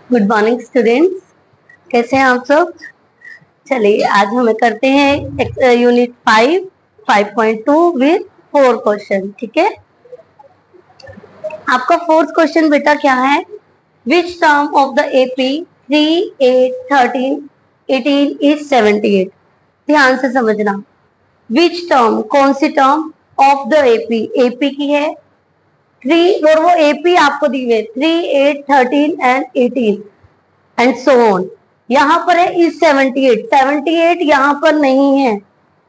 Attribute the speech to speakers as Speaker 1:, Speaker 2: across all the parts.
Speaker 1: Good morning students, कैसे हैं आप सब। चलिए आज हमें करते हैं यूनिट 5.2 विद 4 क्वेश्चन। ठीक है, आपका फोर्थ क्वेश्चन बेटा क्या है? Which term of the AP 3, 8, 13, 18 is 78। ध्यान से समझना, विच टर्म कौन सी term of the AP, AP की है 3 और वो एपी आपको दी हुई 3, 8, 13 एंड 18 एंड सो ऑन। यहाँ पर है इज 78, 78 यहाँ पर नहीं है।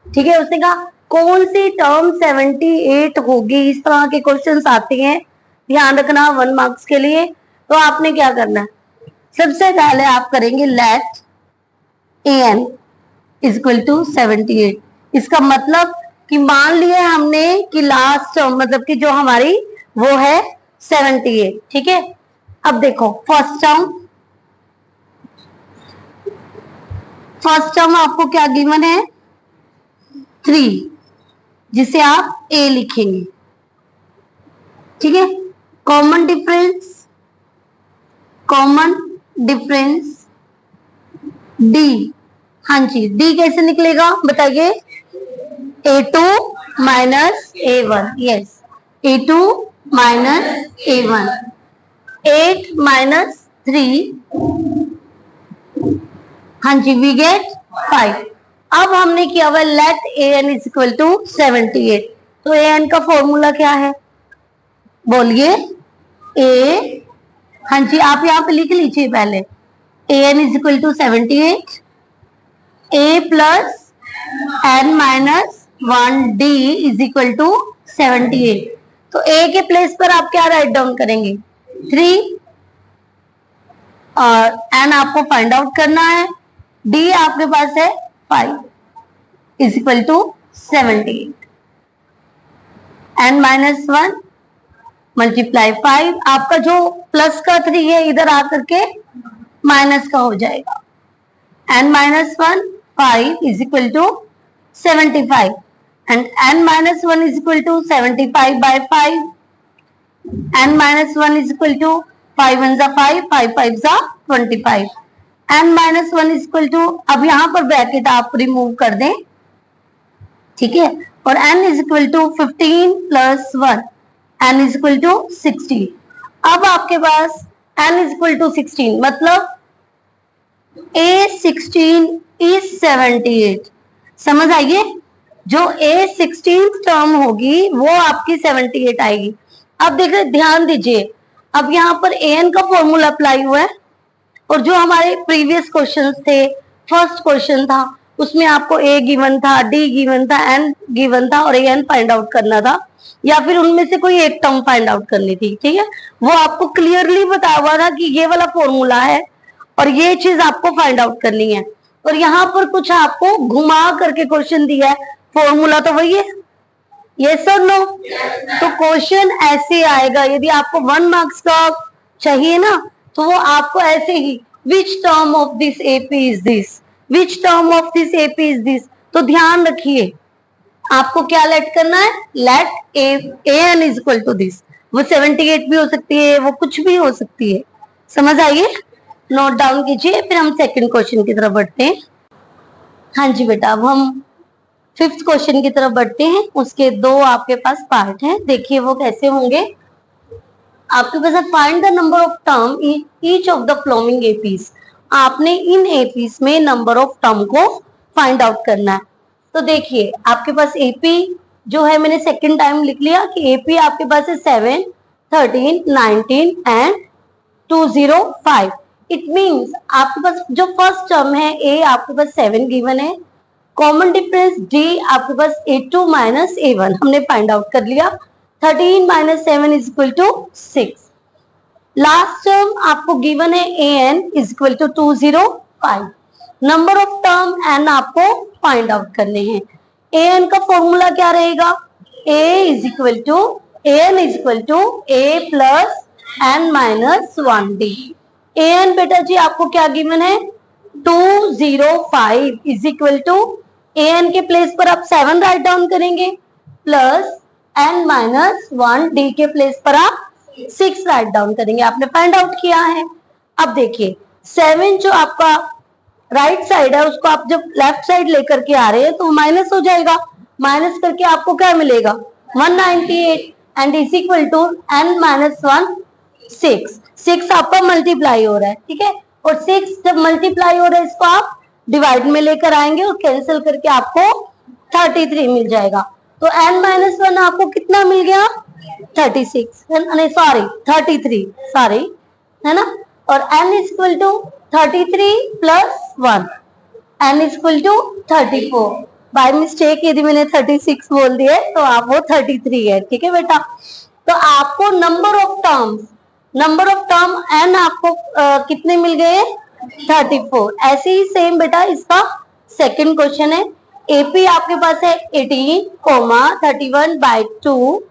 Speaker 1: ठीक है, उसने कहा कौन सी टर्म 78 होगी। इस तरह के क्वेश्चंस आते हैं, ध्यान रखना 1 मार्क्स के लिए। तो आपने क्या करना है, सबसे पहले आप करेंगे let an is equal to 78। इसका मतलब कि मान लिया हमने कि लास्ट टर्म मतलब कि जो हमारी वो है 78। ठीक है, अब देखो फर्स्ट टर्म आपको क्या गिवन है 3, जिसे आप a लिखेंगे। ठीक है, कॉमन डिफरेंस d। हाँ जी, d कैसे निकलेगा बताइए, a2 minus a1। Yes, a2 minus a1, 8 minus 3, हाँ जी वी गेट 5। अब हमने किया हुआ let an is equal to 78। तो an का फॉर्मूला क्या है बोलिए, a, हाँ जी आप यहाँ पे लिख लीजिए पहले, an is equal to 78, a plus n minus 1d is equal to 78। तो a के प्लेस पर आप क्या राइट डाउन करेंगे 3 और n आपको फाइंड आउट करना है, d आपके पास है 5 is equal to 78, n minus 1 multiply 5, आपका जो प्लस का 3 है इधर आकर के माइनस का हो जाएगा, n minus 1 5 is equal to 75 and n minus 1 is equal to 75 by 5, n minus 1 is equal to 5 1 5, 5 5 25, n minus 1 is equal to, अब यहाँ पर ब्रैकेट आप रिमूव कर दें। ठीक है, और n is equal to 15 plus 1, n is equal to 16। अब आपके पास n इज इक्वल टू 16 मतलब a16 इज 78। समझ आइए, जो a16 टर्म होगी वो आपकी 78 आएगी। अब देखिए ध्यान दीजिए, अब यहाँ पर an का फॉर्मूला अप्लाई हुआ है और जो हमारे प्रीवियस क्वेश्चंस थे, फर्स्ट क्वेश्चन था उसमें आपको a गिवन था, d गिवन था, n गिवन था और an फाइंड आउट करना था या फिर उनमें से कोई एक टर्म फाइंड आउट करनी थी। ठीक है, वो आपको क्लियरली बताया हुआ था कि ये वाला फॉर्मूला है और ये चीज आपको फाइंड आउट करनी है। और यहाँ पर कुछ आपको घुमा करके क्वेश्चन दिया है, फॉर्मूला तो वही है, यस और नो। तो क्वेश्चन ऐसे आएगा, यदि आपको 1 मार्क्स का चाहिए ना तो वो आपको ऐसे ही which term of this AP is this, which term of this AP is this. तो ध्यान रखिए आपको क्या लेट करना है, let an is equal to this. वो 78 भी हो सकती है, वो कुछ भी हो सकती है। समझ आइए, नोट डाउन कीजिए, फिर हम सेकंड क्वेश्चन की तरफ बढ़ते हैं। हाँ जी बेटा, अब हम 5th क्वेश्चन की तरफ बढ़ते हैं। उसके 2 आपके पास पार्ट हैं, देखिए वो कैसे होंगे। आपके पास find the number of term in each of the following APs. आपने इन एपीज में नंबर ऑफ टर्म को फाइंड आउट करना है। तो देखिए आपके पास एपी जो है, मैंने सेकंड टाइम लिख लिया कि एपी आपके पास है 7, 13, 19 एंड 205। इट मींस आपके पास जो फर्स्ट टर्म है ए आपके पास 7 गिवन है, कॉमन डिफरेंस डी आपके पास a2 माइनस a1 हमने फाइंड आउट कर लिया, 13 minus 7 is equal to 6। Last term आपको गिवन है an is equal to 205। Number of term n आपको फाइंड आउट करने हैं। an का फॉर्मूला क्या रहेगा, a is equal to an is equal to a plus n minus 1d। an बेटा जी आपको क्या गिवन है 205 इज इक्वल टू an के प्लेस पर आप 7 राइट डाउन करेंगे प्लस n माइनस 1 d के प्लेस पर आप 6 राइट डाउन करेंगे। आपने फाइंड आउट किया है। अब देखिए 7 जो आपका राइट साइड है उसको आप जब लेफ्ट साइड लेकर के आ रहे हैं तो माइनस हो जाएगा, माइनस करके आपको क्या मिलेगा 198 and is equal to n minus 1 6 आपका मल्टीप्लाई हो रहा है, ठीक है। और 6 जब मल्टीप्लाई हो रहा है इसको आप डिवाइड में लेकर आएंगे और कैंसिल करके आपको 33 मिल जाएगा। तो n माइनस 1 आपको कितना मिल गया 36, नहीं सॉरी 33 सॉरी, है ना। और n is equal to 33 plus 1, n is equal to 34। By mistake यदि मैंने 36 बोल दिया तो आप वो 33 है, ठीक है बेटा। तो आपको नंबर ऑफ टर्म n आपको कितने मिल गए 34। ऐसे ही सेम बेटा इसका सेकंड क्वेश्चन है। एपी आपके पास है 18, 31 by 2,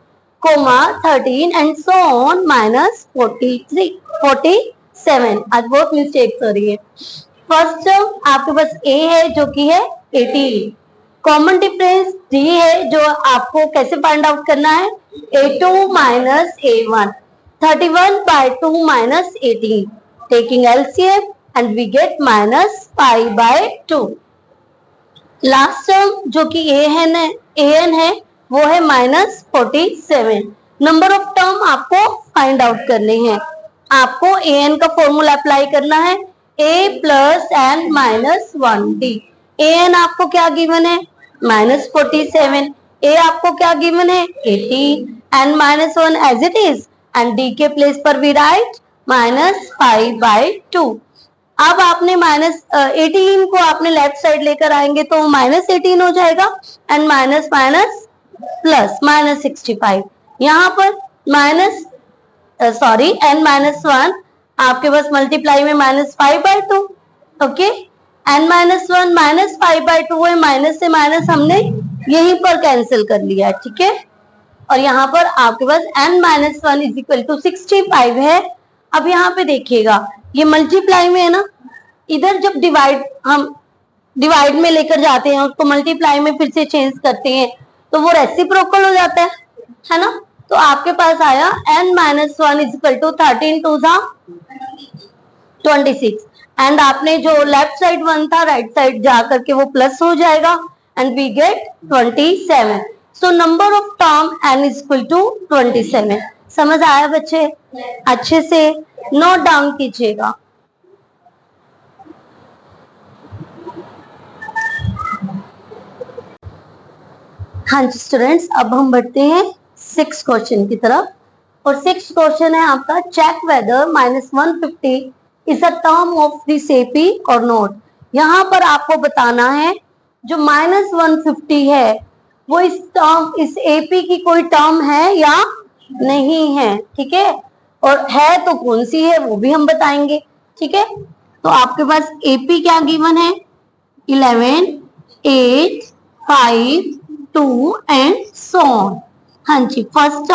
Speaker 1: 13 and so on minus 47। आज बहुत मिस्टेक्स हो रही है। फर्स्ट टर्म आपके पास a है जो कि है 18, कॉमन डिफरेंस d है जो आपको कैसे फाइंड आउट करना है a2 minus a1, 31 by 2 minus 18, taking LCM and we get minus 5 by 2। Last term जो कि an है वो है माइनस 47। नंबर ऑफ टर्म आपको फाइंड आउट करने हैं। आपको an का फॉर्मूला अप्लाई करना है a plus n minus 1d। an आपको क्या गिवन है माइनस 47, a आपको क्या गिवन है 18, n minus 1 as it is and d के प्लेस पर भी राइट माइनस 5 by 2। अब आपने माइनस 18 को आपने लेफ्ट साइड लेकर आएंगे तो माइनस 18 हो जाएगा and minus minus plus minus 65। यहाँ पर माइनस सॉरी n माइनस 1 आपके पास मल्टीप्लाई में minus 5 by 2, okay. n minus 1 minus 5 by 2 है, माइनस से माइनस हमने यहीं पर कैंसिल कर लिया, ठीक है। और यहाँ पर आपके पास n minus 1 is equal to 65 है। अब यहाँ पे देखिएगा ये मल्टीप्लाई में है ना, इधर जब हम डिवाइड में लेकर जाते हैं उसको मल्टीप्लाई में फिर से चेंज करते हैं तो वो रेसिप्रोकल हो जाता है ना। तो आपके पास आया n minus 1 is equal to 13 2 26 and आपने जो लेफ्ट साइड 1 था राइट साइड जा करके वो प्लस हो जाएगा and we get 27। So number of term n is equal to 27। समझ आया बच्चे? अच्छे से नोट डाउन कीजिएगा। हाँ जी स्टूडेंट्स, अब हम बढ़ते हैं 6 क्वेश्चन की तरफ। और 6 क्वेश्चन है आपका check whether minus 150 is a term of this AP और नोट। यहाँ पर आपको बताना है जो माइनस 150 है वो इस एपी की कोई टर्म है या नहीं है, ठीक है। और है तो कौन सी है वो भी हम बताएंगे, ठीक है। तो आपके पास एपी क्या गिवन है 11, 8, 5, 2 एंड सो ऑन। हाँ जी, first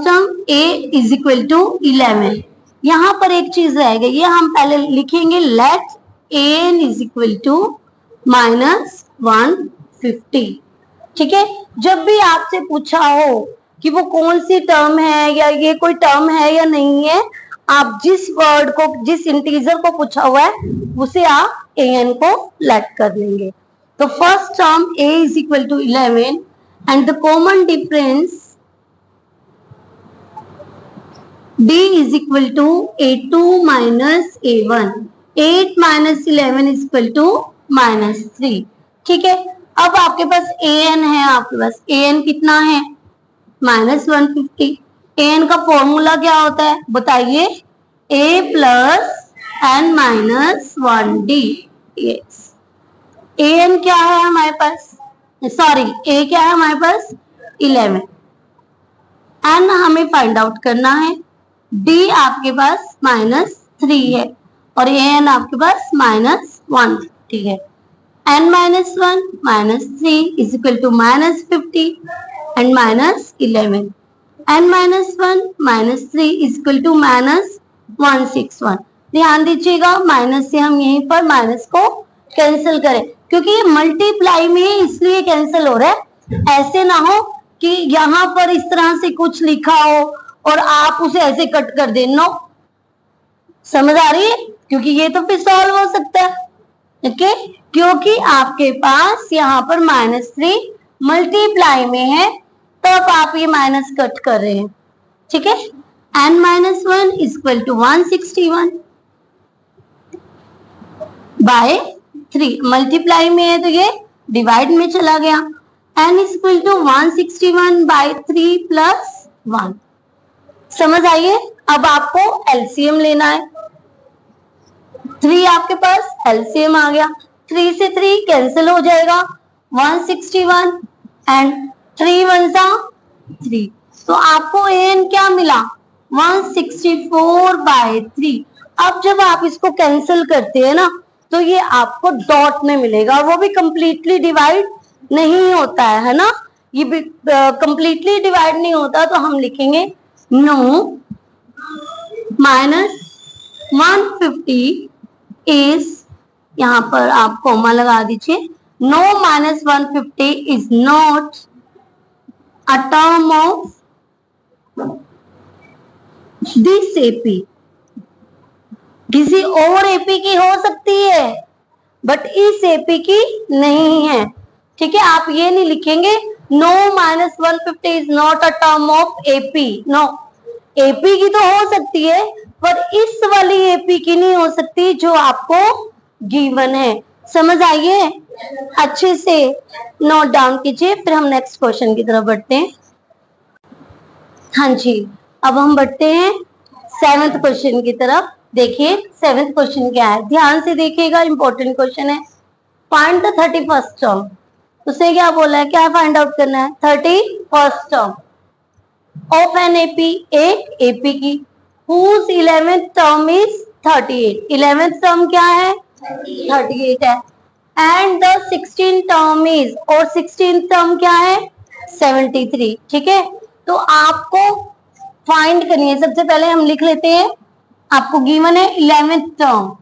Speaker 1: term a is equal to 11। यहां पर एक चीज रह गई है, हम पहले लिखेंगे let an is equal to minus 150, ठीक है। जब भी आपसे पूछा हो कि वो कौन सी टर्म है या ये कोई टर्म है या नहीं है, आप जिस वर्ड को जिस इंटीजर को पूछा हुआ है उसे आप an को लेट कर लेंगे। तो first term a is equal to 11 and the common difference d is equal to a2 minus a1, 8 minus 11 is equal to minus 3, ठीक है। अब आपके पास an है, आपके पास an कितना है माइनस 150। an का फॉर्मूला क्या होता है बताइए a plus n minus 1d। Yes, an क्या है हमारे पास, सॉरी a क्या है हमारे पास 11, n हमें फाइंड आउट करना है, d आपके पास माइनस 3 है और an आपके पास माइनस 150 है। n minus 1 minus 3 is equal to minus 50 and minus 11। n minus 1 minus 3 is equal to minus 161। ध्यान दीजिएगा माइनस से हम यहीं पर माइनस को कैंसिल करें क्योंकि ये मल्टीप्लाई में है इसलिए कैंसिल हो रहा है। ऐसे ना हो कि यहां पर इस तरह से कुछ लिखा हो और आप उसे ऐसे कट कर दे। नो, समझ आ रही है? क्योंकि ये तो फिर सॉल्व हो सकता है, ओके, क्योंकि आपके पास यहाँ पर -3 मल्टीप्लाई में है, तब आप ये माइनस कट कर रहे हैं, ठीक है। n-1 equal to 161 by 3, multiply में है तो ये डिवाइड में चला गया। n equal to 161 by 3 plus 1। समझ आइए? अब आपको एलसीएम लेना है। 3 आपके पास एलसीएम आ गया, 3 से 3 कैंसिल हो जाएगा, 161 एंड 3 1 3, तो आपको an क्या मिला? 164 बाय 3। अब जब आप इसको कैंसिल करते हैं ना, तो ये आपको डॉट में मिलेगा, वो भी कंप्लीटली डिवाइड नहीं होता है ना, ये भी कंप्लीटली डिवाइड नहीं होता, तो हम लिखेंगे नो -150 इज, यहां पर आप कॉमा लगा दीजिए, no -150 is not a term of this AP. किसी और एपी की हो सकती है बट इस एपी की नहीं है, ठीक है। आप ये नहीं लिखेंगे no -150 is not a term of AP, no, AP की तो हो सकती है पर इस वाली एपी की नहीं हो सकती जो आपको गिवन है। समझ आइए? अच्छे से नोट डाउन कीजिए, फिर हम नेक्स्ट क्वेश्चन की तरफ बढ़ते हैं। हाँ जी, अब हम बढ़ते हैं 7th क्वेश्चन की तरफ। देखिए 7th क्वेश्चन क्या है, ध्यान से देखिएगा, इंपॉर्टेंट क्वेश्चन है। Find the 31st term. उसे क्या बोला है, क्या फाइंड आउट करना है? 31st term of an AP, एक एपी की, whose 11th term is 38। 11th term क्या है? 38 है। And the 16th term is, और 16th टर्म क्या है? 73, ठीक है। तो आपको फाइंड करनी है। सबसे पहले हम लिख लेते हैं, आपको गिवन है 11th टर्म,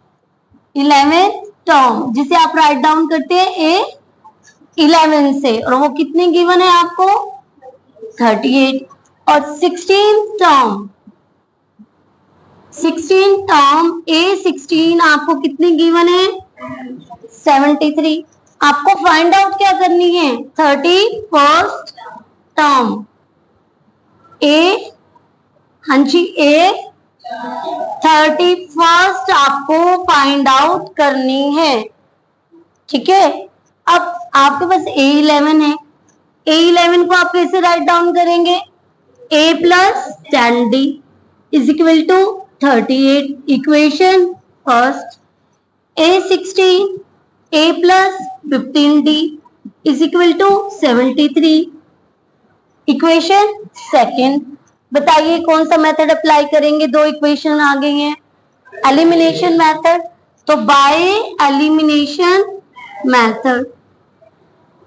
Speaker 1: 11th टर्म जिसे आप राइट डाउन करते हैं ए 11 से, और वो कितने गिवन है आपको? 38। और 16th term, 16th term A16 आपको कितनी गिवन है? 73। आपको फाइंड आउट क्या करनी है? 31st टर्म ए, हाँ जी, ए 31st आपको फाइंड आउट करनी है, ठीक है। अब आपके पास A11 है, A11 को आप कैसे राइट डाउन करेंगे? A plus 10D is equal to 38, equation first. A16 A plus 15D is equal to 73, equation second. बताइए कौन सा मेथड अप्लाई करेंगे? दो इक्वेशन आ गई हैं, एलिमिनेशन मेथड, तो bye elimination method,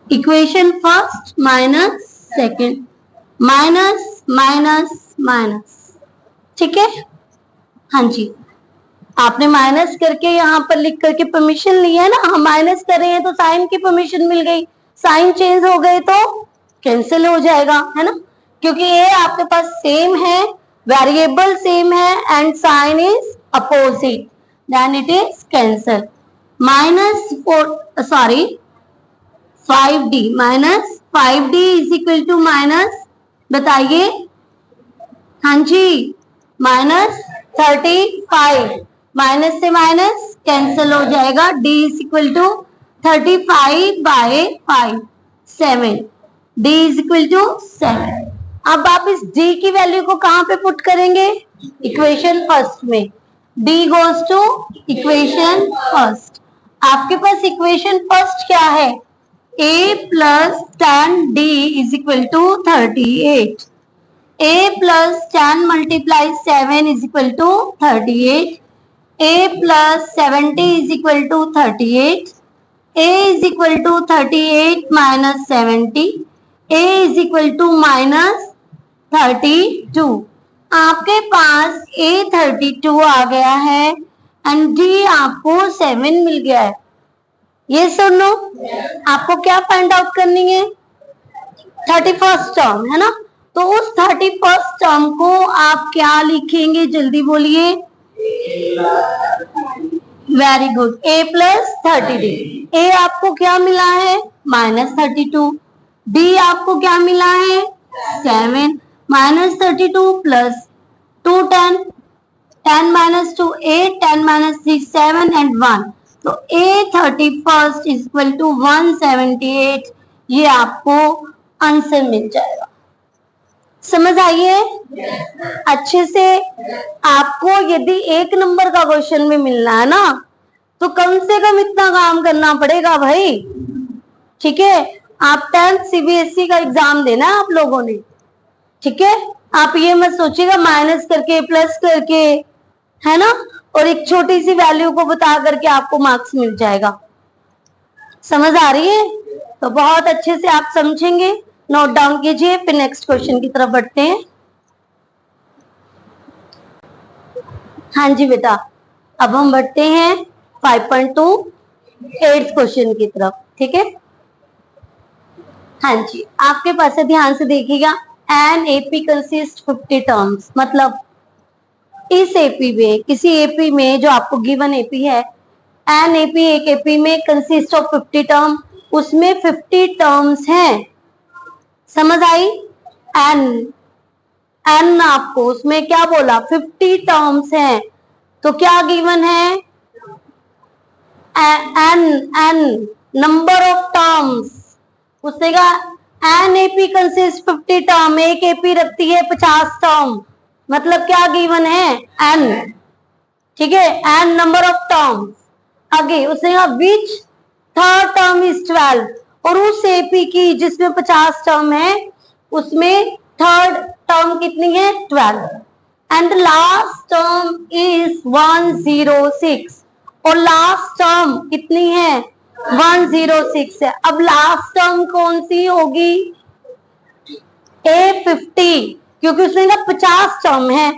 Speaker 1: equation first minus second, minus minus minus, ठीक है। हाँ जी, आपने माइनस करके यहाँ पर लिख करके परमिशन लिया है ना, हम माइनस कर रहे हैं तो साइन की परमिशन मिल गई, साइन चेंज हो गए तो कैंसिल हो जाएगा, है ना, क्योंकि ये आपके पास सेम है, वेरिएबल सेम है and sign is opposite, then it is cancel. Minus 5D minus 5D is equal to minus, बताइए, हाँ जी, माइनस 35, माइनस से माइनस कैंसिल हो जाएगा, D is equal to 35 by 5, 7, D is equal to 7। अब आप इस D की वैल्यू को कहां पे पुट करेंगे? इक्वेशन फर्स्ट में, D goes to equation first. आपके पास इक्वेशन फर्स्ट क्या है? A plus 10D is equal to 38, A plus 10 multiplies 7 is equal to 38. A plus 70 is equal to 38. A is equal to 38 minus 70. A is equal to minus 32. आपके पास A 32 आ गया है and D आपको 7 मिल गया है। ये सुनो, आपको क्या फाइंड आउट करनी है? 31st टर्म है ना, तो उस 31st टर्म को आप क्या लिखेंगे, जल्दी बोलिए। Very good, a plus 30d। a आपको क्या मिला है, -32। d आपको क्या मिला है, 7। -32 प्लस 2 10, 10 minus 2 8, 10 minus 3 7 and 1, तो a 31st is equal to 178। ये आपको आंसर मिल जाएगा। समझ आइए अच्छे से। आपको यदि 1 नंबर का क्वेश्चन भी मिलना है ना, तो कम से कम इतना काम करना पड़ेगा भाई, ठीक है। आप 10th सीबीएसई का एग्जाम देना है आप लोगों ने, ठीक है। आप ये मत सोचिएगा माइनस करके प्लस करके, है ना, और एक छोटी सी वैल्यू को बता करके आपको मार्क्स मिल जाएगा। समझ आ रही है? तो बहुत अच्छे से आप समझेंगे, नोट डाउन कीजिए, फिर नेक्स्ट क्वेश्चन की तरफ बढ़ते हैं। हाँ जी बेटा, अब हम बढ़ते हैं 5.2 8th क्वेश्चन की तरफ, ठीक है। हाँ जी, आपके पास है, ध्यान से देखिएगा। एन एपी कंसिस्ट 50 टर्म्स, मतलब इस एपी में, किसी एपी में जो आपको गिवन एपी है, एन एपी, एक एपी में कंसिस्ट ऑफ 50 टर्म, उसमें 50 टर्म्स हैं। समझ आई? एन एन आपको उसमें क्या बोला, 50 टर्म्स हैं, तो क्या गिवन है, n n number of terms. उसने कहा एन एपी कंसिस्ट 50 टर्म, एक एपी रखती है 50 टर्म, मतलब क्या गिवन है, एन, ठीक है, एन नंबर ऑफ टर्म्स। आगे उसने कहा विच थर्ड टर्म इज 12, और उस एपी की जिसमें 50 टर्म है उसमें थर्ड टर्म कितनी है, 12, एंड लास्ट टर्म इज 106, और लास्ट टर्म कितनी है, 106 है। अब लास्ट टर्म कौन सी होगी, A50, क्योंकि उसमें ना 50 टर्म है,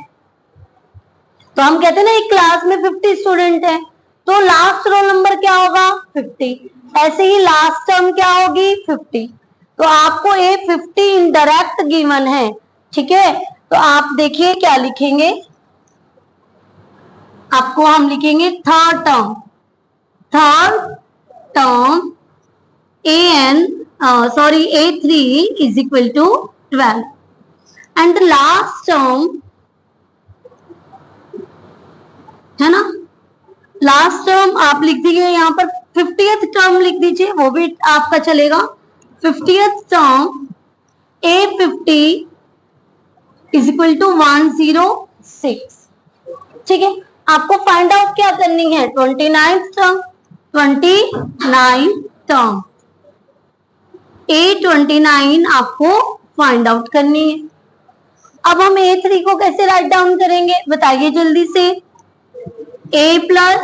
Speaker 1: तो हम कहते हैं ना एक क्लास में 50 स्टूडेंट है, तो लास्ट रोल नंबर क्या होगा, 50। ऐसे ही लास्ट टर्म क्या होगी, 50। तो आपको A50 इनडायरेक्ट गिवन है, ठीक है। तो आप देखिए क्या लिखेंगे, आपको हम लिखेंगे third term, third term A3 is equal to 12, and the last term है ना, लास्ट टर्म आप लिख दीजिए यहाँ पर, 50th टर्म लिख दीजिए, वो भी आपका चलेगा। 50th term A50 is equal to 106, ठीक है। आपको फाइंड आउट क्या करनी है, 29th टर्म, 29 टर्म A29 आपको फाइंड आउट करनी है। अब हम A3 को कैसे राइट डाउन करेंगे, बताइए जल्दी से। A plus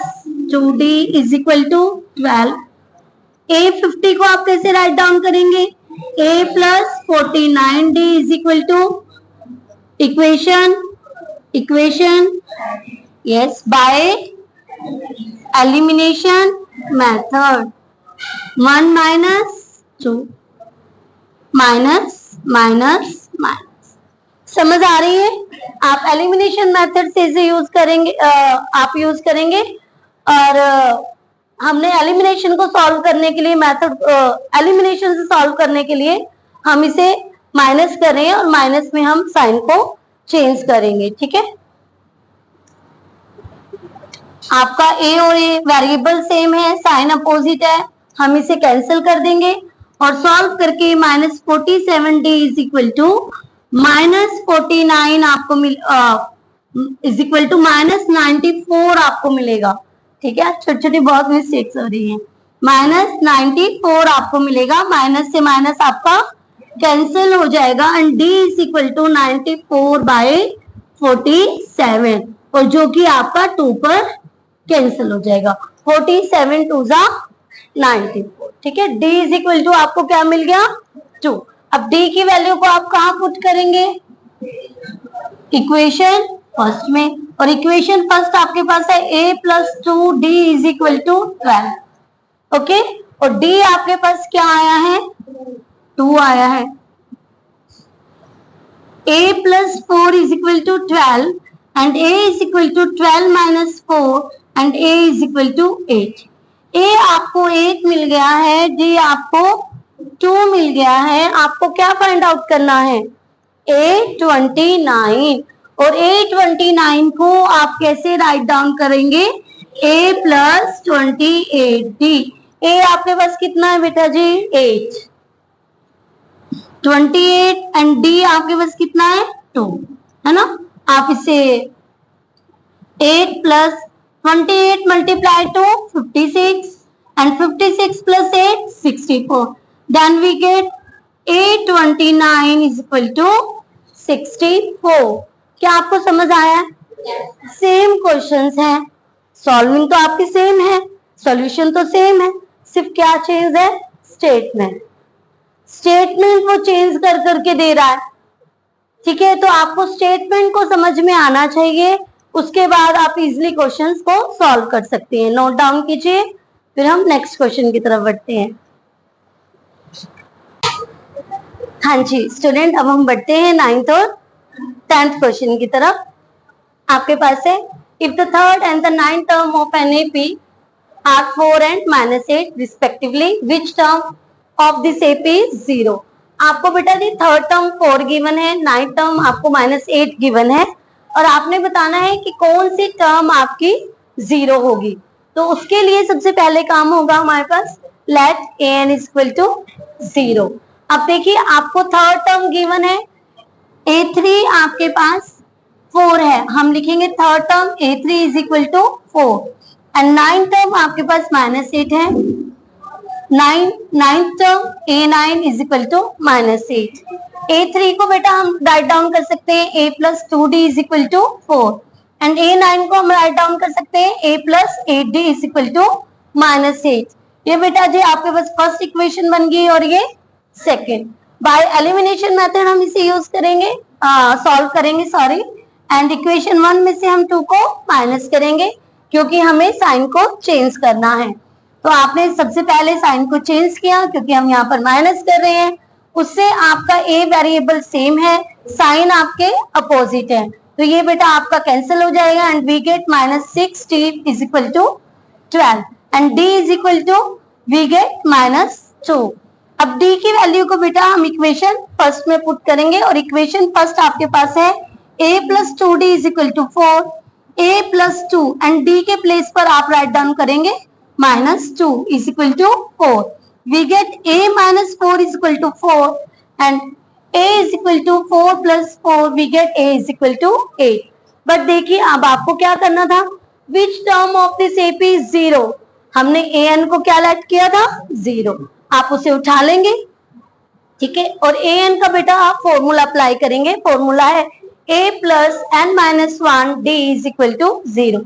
Speaker 1: 2D is equal to 12। A50 को आप कैसे राइट डाउन करेंगे, A plus 49D is equal to equation yes by elimination method, 1 minus 2 minus minus minus. समझ आ रही है? आप एलिमिनेशन मेथड से इसे यूज करेंगे, आप यूज करेंगे, और हमने एलिमिनेशन को सॉल्व करने के लिए मेथड, एलिमिनेशन से सॉल्व करने के लिए हम इसे माइनस कर रहे हैं, और माइनस में हम साइन को चेंज करेंगे, ठीक है। आपका ए और ए वेरिएबल सेम है, साइन अपोजिट है, हम इसे कैंसिल कर देंगे, और सॉल्व करके -47D इज इक्वल टू -49 आपको इज इक्वल टू -94 आपको मिलेगा, ठीक है। छोटी छोटी बहुत मिस्टेक्स हो रही हैं। -94 आपको मिलेगा, माइनस से माइनस आपका कैंसिल हो जाएगा, and D is equal to 94/47, और जो कि आपका 2 पर कैंसिल हो जाएगा, 47 2 जा 94, ठीक है। D इज इक्वल टू आपको क्या मिल गया, 2। अब D की वैल्यू को आप कहाँ पुट करेंगे, इक्वेशन फर्स्ट में, और इक्वेशन फर्स्ट आपके पास है A plus 2D is equal to 12, okay. और D आपके पास क्या आया है, 2 आया है, a plus 4 is equal to 12 and a is equal to 12 minus 4 and a is equal to 8. a आपको 8 मिल गया है, d आपको 2 मिल गया है. आपको क्या फाइंड आउट करना है? A29. और A29 को आप कैसे राइट डाउन करेंगे? a plus 28d. a आपके पास कितना है बेटा जी? 8. 28 एंड d आपके पास कितना है? 2, है ना. आप इसे 8 plus 28 multiply to 56 and 56 plus 8 64. Then we get A29 is equal to 64. क्या आपको समझ आया? सेम क्वेश्चंस हैं, सॉल्विंग तो आपकी सेम है, सॉल्यूशन तो सेम है, सिर्फ क्या चेंज है? स्टेटमेंट. स्टेटमेंट वो चेंज कर करके दे रहा है. ठीक है, तो आपको स्टेटमेंट को समझ में आना चाहिए, उसके बाद आप इजिली क्वेश्चंस को सॉल्व कर सकते हैं. नोट डाउन कीजिए, फिर हम नेक्स्ट क्वेश्चन की तरफ बढ़ते हैं. हाँ जी स्टूडेंट, अब हम बढ़ते हैं 9th और 10th क्वेश्चन की तरफ. आपके पास है, if the third and the 9th term of an AP are 4 and -8 respectively, which term of this AP is 0. आपको बेटा जी थर्ड टर्म 4 गिवन है, 9th टर्म आपको -8 गिवन है, और आपने बताना है कि कौन सी टर्म आपकी 0 होगी. तो उसके लिए सबसे पहले काम होगा हमारे पास late an is equal to 0. अब देखिए आपको थर्ड टर्म गिवन है, A3 आपके पास 4 है, हम लिखेंगे third term A3 is equal to 4 and 9th term आपके पास -8 है. 9th term A9 is equal to -8. A3 को बेटा हम राइट डाउन कर सकते हैं A plus 2D is equal to 4 and A9 को हम राइट डाउन कर सकते हैं A plus 8D is equal to -8. ये बेटा जी आपके पास फर्स्ट इक्वेशन बन गई और ये सेकेंड. बाय एलिमिनेशन मेथड हम इसे यूज करेंगे, सॉल्व करेंगे सॉरी, एंड इक्वेशन 1 में से हम 2 को माइनस करेंगे क्योंकि हमें साइन को चेंज करना है. तो आपने सबसे पहले साइन को चेंज किया क्योंकि हम यहाँ पर माइनस कर रहे हैं, उससे आपका a वेरिएबल सेम है, साइन आपके अपोजिट है, तो ये बेटा आपका कैंसिल हो जाएगा and we get -6t is equal to 12 and d is equal to we get -2. अब d की वैल्यू को बेटा हम इक्वेशन फर्स्ट में पुट करेंगे और इक्वेशन फर्स्ट आपके पास है a plus 2d is equal to 4, a plus 2 and d के प्लेस पर आप राइट डाउन करेंगे -2 is equal to 4. We get a minus 4 is equal to 4 and a is equal to 4 plus 4 we get a is equal to 8. But देखिए अब आपको क्या करना था, which term of this AP is 0. हमने an को क्या लेट किया था? 0. आप उसे उठा लेंगे, ठीक है, और an का बेटा आप फॉर्मूला अप्लाई करेंगे. फॉर्मूला है a plus n minus 1 d is equal to 0.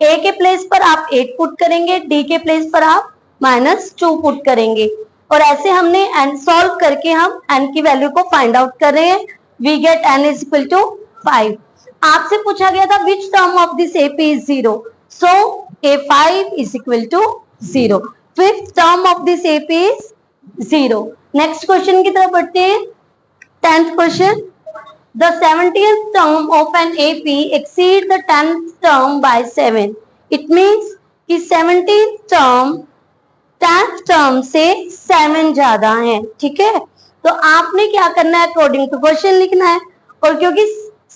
Speaker 1: a के प्लेस पर आप 8 पुट करेंगे, d के प्लेस पर आप -2 पुट करेंगे, और ऐसे हमने n सॉल्व करके हम n की वैल्यू को फाइंड आउट कर रहे हैं. We get n is equal to 5. आपसे पूछा गया था which term of this AP is 0, so a5 is equal to 0. Fifth term of this AP is 0. Next question की तरफ बढ़ते हैं. 10th question, the 70th term of an AP exceed the 10th term by 7. It means कि 70th term 10th term से 7 ज्यादा है. ठीक है, तो आपने क्या करना है, अकॉर्डिंग टू क्वेश्चन लिखना है, और क्योंकि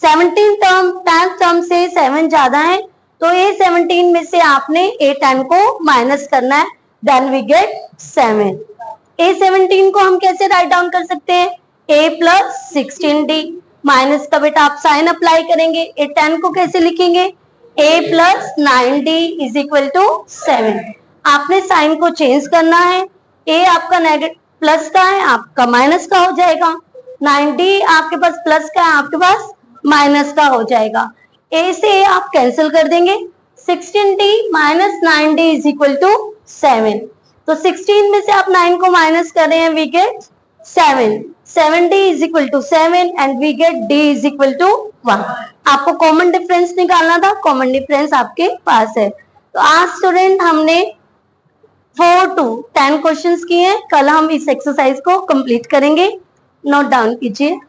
Speaker 1: 17th term 10th term से 7 ज्यादा है तो A17 में से आपने A10 को माइनस करना है. Then we get 7. A17 को हम कैसे राइट डाउन कर सकते हैं? A plus 16d. माइनस का बेटा आप साइन अप्लाई करेंगे. A10 को कैसे लिखेंगे? A plus 9d is equal to 7. आपने साइन को चेंज करना है. A आपका नेगेटिव प्लस का है, आपका माइनस का हो जाएगा. 9d आपके पास प्लस का है, आपके पास माइनस का हो जाएगा. A से A आप कैंसिल कर देंगे. 16d minus 9d is equal to 7. तो 16 में से आप 9 को माइनस कर रहे हैं, we gate 7. 7d is equal to 7 and we get d is equal to 1. आपको कॉमन डिफरेंस निकालना था, कॉमन डिफरेंस आपके पास है. तो आज स्टूडेंट हमने 4 to 10 क्वेश्चंस किए हैं. कल हम इस एक्सरसाइज को कंप्लीट करेंगे. नोट डाउन कीजिए.